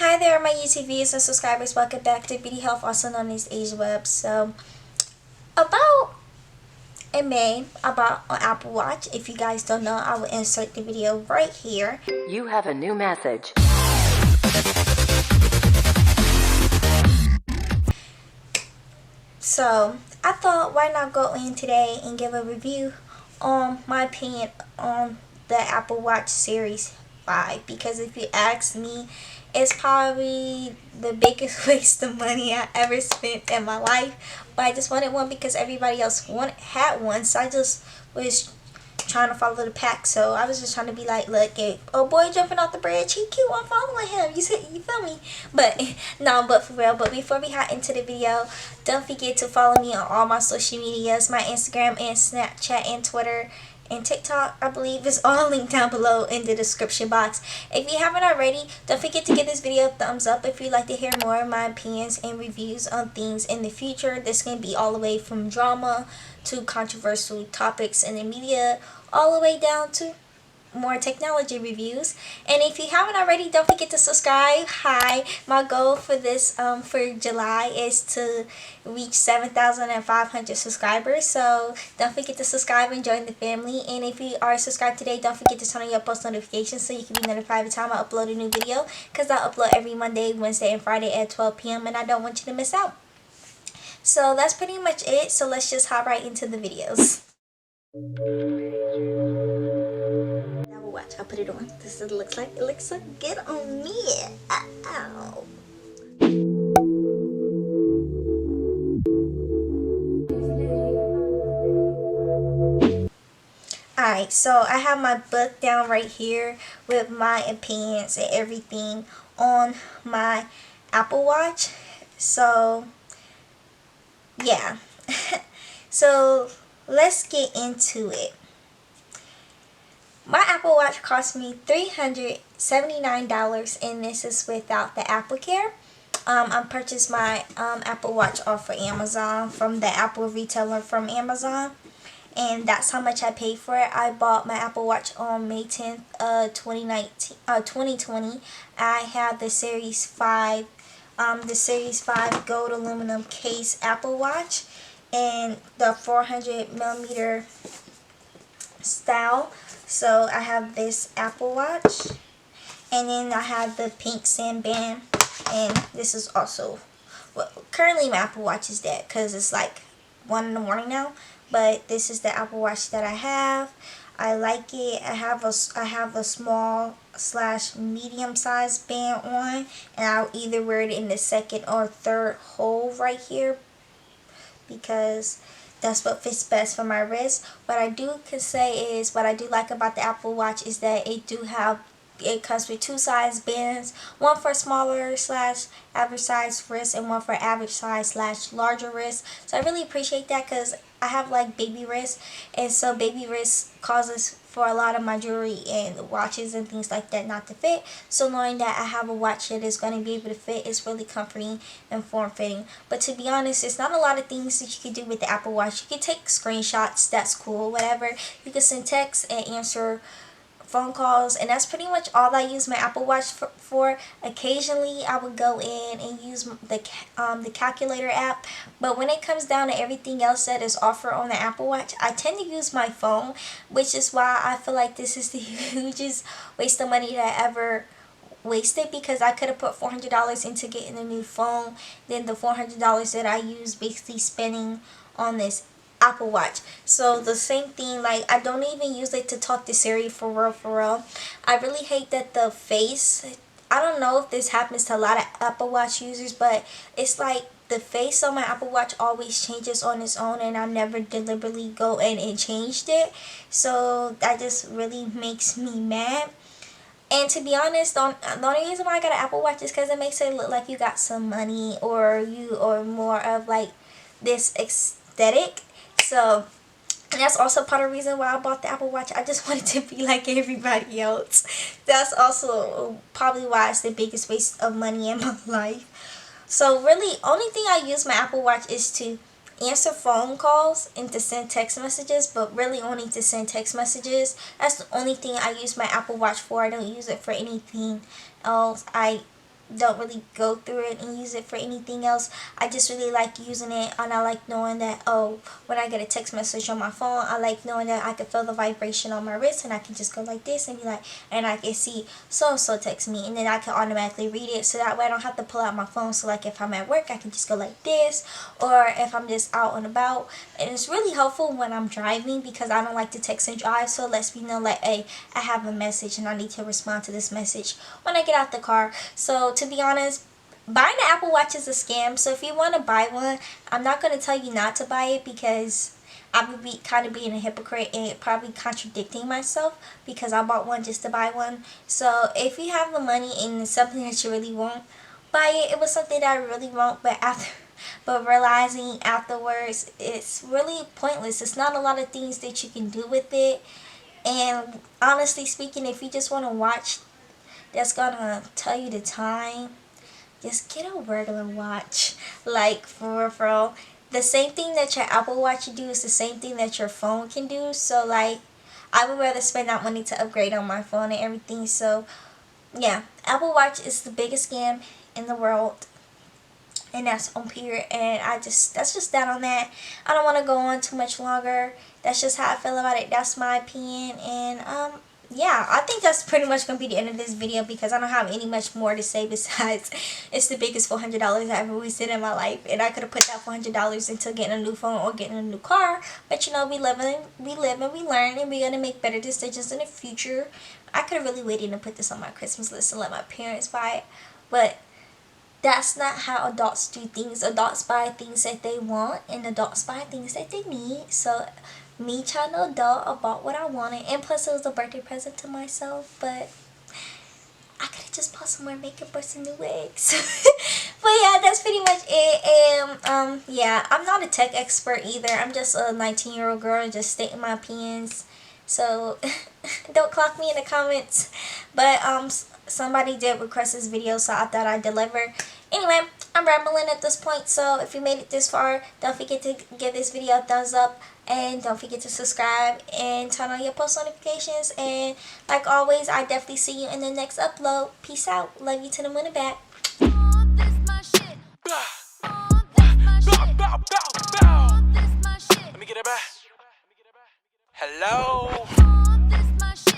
Hi there, my YouTube viewers and subscribers. Welcome back to Beauty Health, also known as Asia Web. So, about in May, about an Apple Watch. If you guys don't know, I will insert the video right here. You have a new message. So, I thought, why not go in today and give a review on my opinion on the Apple Watch Series 5. Because if you ask me, it's probably the biggest waste of money I ever spent in my life. But I just wanted one because everybody else had one. So I just was trying to follow the pack. So I was just trying to be like, look, hey, oh boy jumping off the bridge, he cute, I'm following him. You feel me? But no, but for real. But before we hop into the video, don't forget to follow me on all my social medias, my Instagram and Snapchat and Twitter and TikTok, I believe, is all linked down below in the description box. If you haven't already, don't forget to give this video a thumbs up if you'd like to hear more of my opinions and reviews on things in the future. This can be all the way from drama to controversial topics in the media, all the way down to more technology reviews. And if you haven't already, don't forget to subscribe. Hi, my goal for this for July is to reach 7,500 subscribers, so don't forget to subscribe and join the family. And if you are subscribed today, don't forget to turn on your post notifications so you can be notified every time I upload a new video, because I upload every Monday, Wednesday, and Friday at 12 p.m. and I don't want you to miss out. So that's pretty much it, so let's just hop right into the videos. Watch, I'll put it on. This is what it looks like. It looks so good on me. Ow. Alright, so I have my book down right here with my opinions and everything on my Apple Watch. So, yeah. So, let's get into it. My Apple Watch cost me $379, and this is without the Apple Care. I purchased my Apple Watch off of Amazon from the Apple retailer from Amazon, and that's how much I paid for it. I bought my Apple Watch on May 10th, 2020. I had the Series 5, gold aluminum case Apple Watch, and the 400 millimeter style. So I have this Apple Watch, and then I have the pink sandband, and this is also, well, currently my Apple Watch is dead because it's like 1 in the morning now, but this is the Apple Watch that I have. I like it. I have a small / medium sized band on, and I'll either wear it in the second or third hole right here because that's what fits best for my wrist. What I do can say is, what I do like about the Apple Watch is that it comes with 2 size bands, one for smaller / average size wrist and one for average size / larger wrist. So I really appreciate that because I have like baby wrist, and so baby wrist causes for a lot of my jewelry and watches and things like that not to fit. So knowing that I have a watch that is going to be able to fit is really comforting and form-fitting. But to be honest, it's not a lot of things that you can do with the Apple Watch. You can take screenshots, that's cool, whatever. You can send texts and answer phone calls, and that's pretty much all I use my Apple Watch for. Occasionally I would go in and use the calculator app, but when it comes down to everything else that is offered on the Apple Watch, I tend to use my phone, which is why I feel like this is the hugest waste of money that I ever wasted, because I could have put $400 into getting a new phone, then the $400 that I use basically spending on this Apple Watch. So the same thing, like, I don't even use it to talk to Siri for real. I really hate that the face, I don't know if this happens to a lot of Apple Watch users, but it's like the face on my Apple Watch always changes on its own, and I never deliberately go in and changed it. So that just really makes me mad. And to be honest, the only reason why I got an Apple Watch is because it makes it look like you got some money, or you are more of like this aesthetic. So that's also part of the reason why I bought the Apple Watch. I just wanted to be like everybody else. That's also probably why it's the biggest waste of money in my life. So really, only thing I use my Apple Watch is to answer phone calls and to send text messages, but really only to send text messages. That's the only thing I use my Apple Watch for. I don't use it for anything else. I don't really go through it and use it for anything else. I just really like using it, and I like knowing that, oh, when I get a text message on my phone, I like knowing that I can feel the vibration on my wrist, and I can just go like this and be like, and I can see so text me, and then I can automatically read it, so that way I don't have to pull out my phone. So like if I'm at work, I can just go like this, or if I'm just out and about. And it's really helpful when I'm driving, because I don't like to text and drive, so it lets me know like, hey, I have a message and I need to respond to this message when I get out the car. So to be honest, buying an Apple Watch is a scam. So if you want to buy one, I'm not going to tell you not to buy it, because I would be kind of being a hypocrite and probably contradicting myself, because I bought one just to buy one. So if you have the money and it's something that you really want, buy it. It was something that I really want, but realizing afterwards it's really pointless. It's not a lot of things that you can do with it. And honestly speaking, if you just want to watch that's gonna tell you the time, just get a regular watch. Like for real. The same thing that your Apple Watch do is the same thing that your phone can do. So like, I would rather spend that money to upgrade on my phone and everything. So yeah, Apple Watch is the biggest scam in the world. And that's on period. And that's just that on that. I don't want to go on too much longer. That's just how I feel about it. That's my opinion. And yeah, I think that's pretty much gonna be the end of this video, because I don't have any much more to say besides it's the biggest $400 I've ever wasted in my life, and I could have put that $400 into getting a new phone or getting a new car. But you know, we live and we learn, and we're gonna make better decisions in the future. I could have really waited to put this on my Christmas list and let my parents buy it, but that's not how adults do things. Adults buy things that they want, and adults buy things that they need. So me trying to adult, I bought what I wanted, and plus it was a birthday present to myself. But I could have just bought some more makeup or some new wigs. But yeah, that's pretty much it. And yeah, I'm not a tech expert either. I'm just a 19-year-old girl just stating my opinions. So don't clock me in the comments. But somebody did request this video, so I thought I'd deliver. Anyway, I'm rambling at this point, so if you made it this far, don't forget to give this video a thumbs up, and don't forget to subscribe and turn on your post notifications. And like always, I definitely see you in the next upload. Peace out. Love you to the moon and back. Let me get it back. Hello.